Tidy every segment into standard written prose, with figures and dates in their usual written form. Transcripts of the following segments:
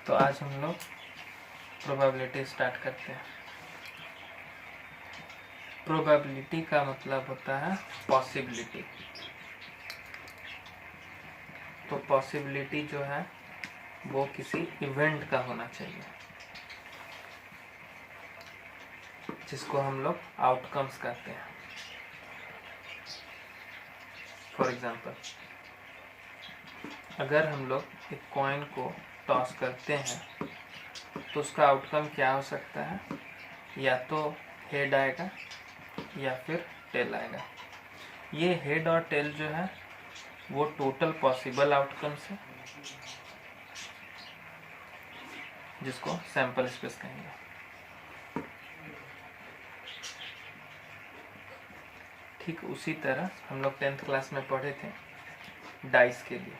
तो आज हम लोग प्रोबेबिलिटी स्टार्ट करते हैं। प्रोबेबिलिटी का मतलब होता है पॉसिबिलिटी। तो पॉसिबिलिटी जो है वो किसी इवेंट का होना चाहिए जिसको हम लोग आउटकम्स कहते हैं। फॉर एग्जांपल, अगर हम लोग एक कॉइन को टॉस करते हैं तो उसका आउटकम क्या हो सकता है? या तो हेड आएगा या फिर टेल आएगा। ये हेड और टेल जो है वो टोटल पॉसिबल आउटकम्स है जिसको सैंपल स्पेस कहेंगे। ठीक उसी तरह हम लोग 10th क्लास में पढ़े थे डाइस के लिए।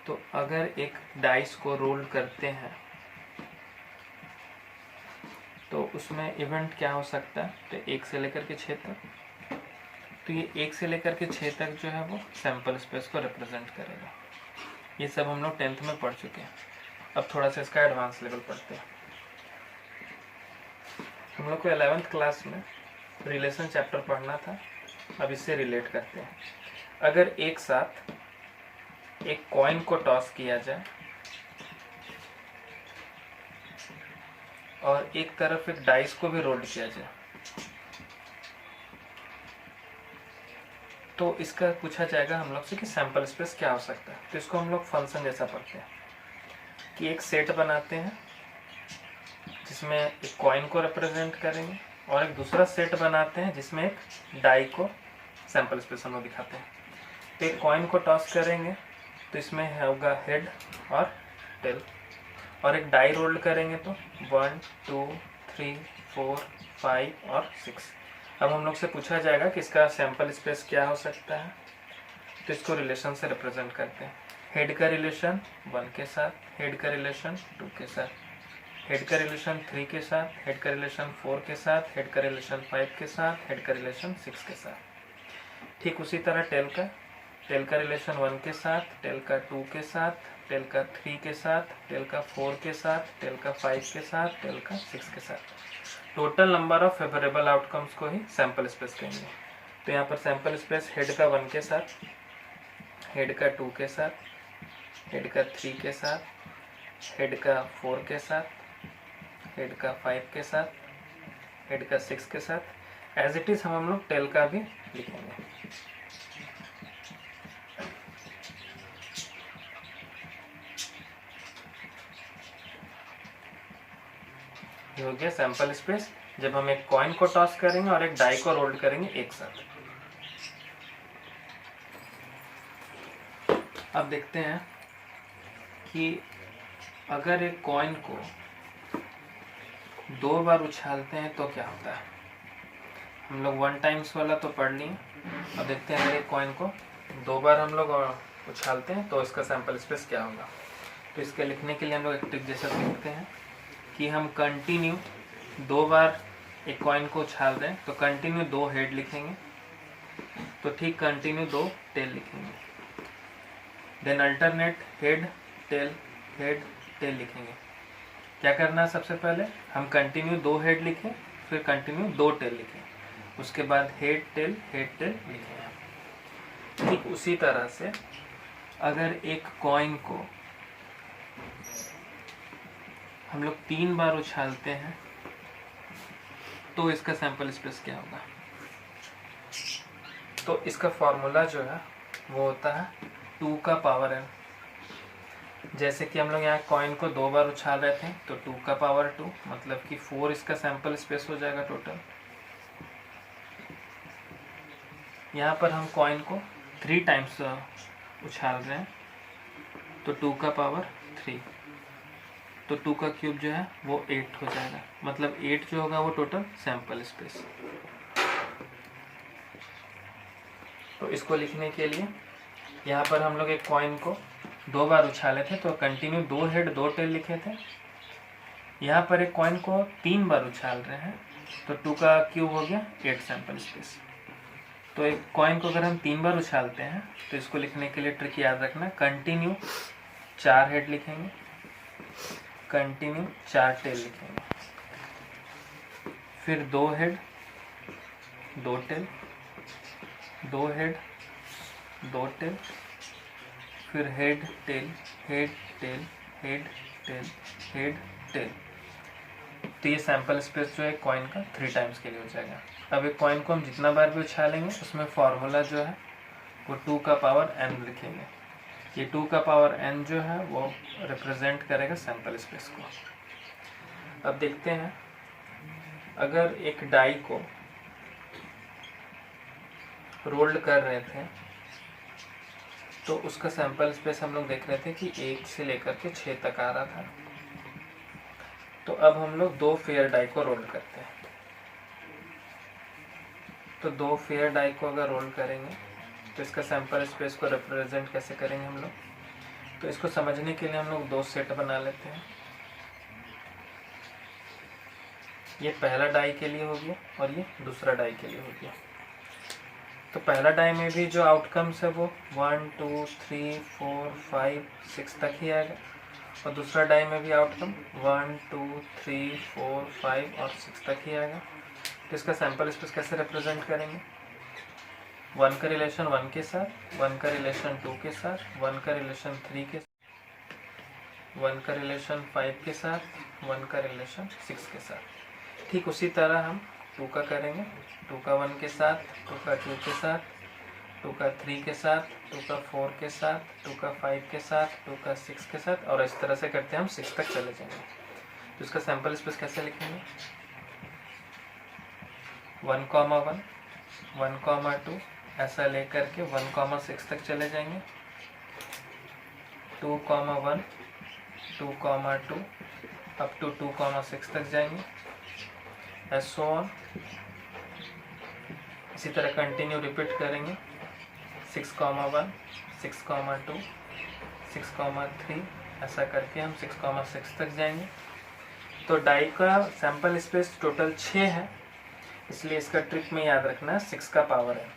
तो अगर एक डाइस को रोल करते हैं तो उसमें इवेंट क्या हो सकता है? तो 1 से लेकर के 6 तक। तो ये 1 से लेकर के 6 तक जो है वो सैंपल स्पेस को रिप्रेजेंट करेगा। ये सब हम लोग 10th में पढ़ चुके हैं। अब थोड़ा सा इसका एडवांस लेवल पढ़ते हैं। हम लोग को 11th क्लास में रिलेशन चैप्टर पढ़ना था। अब इससे रिलेट करते हैं। अगर एक साथ एक कॉइन को टॉस किया जाए और एक तरफ एक डाइस को भी रोल किया जाए तो इसका पूछा जाएगा हम लोग से कि सैंपल स्पेस क्या हो सकता है। तो इसको हम लोग फंक्शन जैसा पढ़ते हैं कि एक सेट बनाते हैं जिसमें एक कॉइन को रिप्रेजेंट करेंगे और एक दूसरा सेट बनाते हैं जिसमें एक डाई को सैंपल स्पेस हम लोग दिखाते हैं। तो एक कॉइन को टॉस करेंगे तो इसमें होगा हेड और टेल, और एक डाई रोल करेंगे तो 1 2 3 4 5 और 6। अब हम लोग से पूछा जाएगा कि इसका सैंपल स्पेस क्या हो सकता है। तो इसको रिलेशन से रिप्रेजेंट करते हैं। हेड का रिलेशन 1 के साथ, हेड का रिलेशन 2 के साथ, हेड का रिलेशन 3 के साथ, हेड का रिलेशन 4 के साथ, हेड का रिलेशन 5 के साथ, हेड का रिलेशन 6 के साथ। ठीक उसी तरह टेल का रिलेशन 1 के साथ, टेल का 2 के साथ, टेल का 3 के साथ, टेल का 4 के साथ, टेल का 5 के साथ, टेल का 6 के साथ। Total number of favourable outcomes को ही सैंपल स्पेस कहेंगे। तो यहाँ पर सैंपल स्पेस हेड का 1 के साथ, हेड का 2 के साथ, हेड का 3 के साथ, हेड का 4 के साथ, हेड का 5 के साथ, हेड का 6 के साथ। एज इट इज हम लोग टेल का भी लिखेंगे। ये हो गया सैंपल स्पेस जब हम एक कॉइन को टॉस करेंगे और एक डाई को रोल करेंगे एक साथ। अब देखते हैं कि अगर एक कॉइन को 2 बार उछालते हैं तो क्या होता है। हम लोग 1 टाइम्स वाला तो पढ़ लिए। अब देखते हैं अगर एक कॉइन को 2 बार हम लोग उछालते हैं तो इसका सैंपल स्पेस क्या होगा। तो इसके लिखने के लिए हम लोग एक ट्रिक जैसा लिखते हैं कि हम कंटिन्यू 2 बार एक कॉइन को उछाल दें तो कंटिन्यू 2 हेड लिखेंगे, तो ठीक कंटिन्यू 2 टेल लिखेंगे। देन अल्टरनेट हेड टेल लिखेंगे। क्या करना है? सबसे पहले हम कंटिन्यू 2 हेड लिखें, फिर कंटिन्यू 2 टेल लिखें, उसके बाद हेड टेल लिखेंगे। ठीक उसी तरह से अगर एक कॉइन को हम लोग 3 बार उछालते हैं तो इसका सैंपल स्पेस क्या होगा। तो इसका फॉर्मूला जो है वो होता है 2 का पावर n। जैसे कि हम लोग यहाँ कॉइन को 2 बार उछाल रहे थे तो 2 का पावर 2 मतलब कि 4 इसका सैंपल स्पेस हो जाएगा टोटल। यहाँ पर हम कॉइन को 3 टाइम्स उछाल रहे हैं तो 2 का पावर 3, तो 2 का क्यूब जो है वो 8 हो जाएगा, मतलब 8 जो होगा वो टोटल सैंपल स्पेस। तो इसको लिखने के लिए यहाँ पर हम लोग एक कॉइन को 2 बार उछाले थे तो कंटिन्यू 2 हेड 2 टेल लिखे थे। यहाँ पर एक कॉइन को 3 बार उछाल रहे हैं तो 2 का क्यूब हो गया 8 सैंपल स्पेस। तो एक कॉइन को अगर हम 3 बार उछालते हैं तो इसको लिखने के लिए ट्रिक याद रखना, कंटिन्यू 4 हेड लिखेंगे, कंटिन्यू 4 टेल लिखेंगे, फिर 2 हेड 2 टेल, 2 हेड 2 टेल, फिर head tail head tail head tail head tail. तो ये सैंपल स्पेस जो है कॉइन का 3 टाइम्स के लिए हो जाएगा। अब एक कॉइन को हम जितना बार भी उछालेंगे उसमें फॉर्मूला जो है वो 2 का पावर n लिखेंगे। ये 2 का पावर n जो है वो रिप्रेजेंट करेगा सैंपल स्पेस को। अब देखते हैं, अगर एक डाई को रोल्ड कर रहे थे तो उसका सैंपल स्पेस हम लोग देख रहे थे कि 1 से लेकर के 6 तक आ रहा था। तो अब हम लोग 2 फेयर डाई को रोल करते हैं। तो 2 फेयर डाई को अगर रोल करेंगे तो इसका सैंपल स्पेस को रिप्रेजेंट कैसे करेंगे हम लोग, तो इसको समझने के लिए हम लोग 2 सेट बना लेते हैं। ये पहला डाई के लिए हो गया और ये दूसरा डाई के लिए हो गया। तो पहला डाई में भी जो आउटकम्स है वो 1 2 3 4 5 6 तक ही आएगा, और दूसरा डाई में भी आउटकम 1 2 3 4 5 और 6 तक ही आएगा। तो इसका सैंपल स्पेस कैसे रिप्रेजेंट करेंगे, 1 का रिलेशन 1 के साथ, 1 का रिलेशन 2 के साथ, 1 का रिलेशन 3 के साथ, 1 का रिलेशन 5 के साथ, 1 का रिलेशन 6 के साथ। ठीक उसी तरह हम 2 का करेंगे, 2 का 1 के साथ, 2 का 2 के साथ, 2 का 3 के साथ, 2 का 4 के साथ, 2 का 5 के साथ, 2 का 6 के साथ, और इस तरह से करते हम 6 तक चले जाएंगे। तो इसका सैंपल स्पेस कैसे लिखेंगे, 1, 1, 1, 2 ऐसा लेकर के 1, 6 तक चले जाएंगे, 2, 1, 2, 2 अप टू 2, 6 तक जाएंगे, सो ऑन। इसी तरह कंटिन्यू रिपीट करेंगे, 6, 1, 6, 2, 6, 3 ऐसा करके हम 6, 6 तक जाएंगे। तो डाई का सैंपल स्पेस टोटल 6 है, इसलिए इसका ट्रिक में याद रखना 6 का पावर है।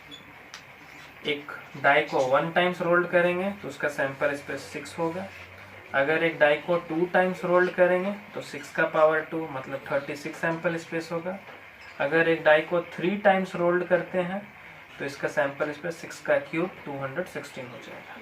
एक डाई को 1 टाइम्स रोल्ड करेंगे तो उसका सैंपल स्पेस 6 होगा। अगर एक डाई को 2 टाइम्स रोल्ड करेंगे तो 6 का पावर 2 मतलब 36 सैंपल स्पेस होगा। अगर एक डाई को 3 टाइम्स रोल्ड करते हैं तो इसका सैंपल स्पेस 6 का क्यूब 216 हो जाएगा।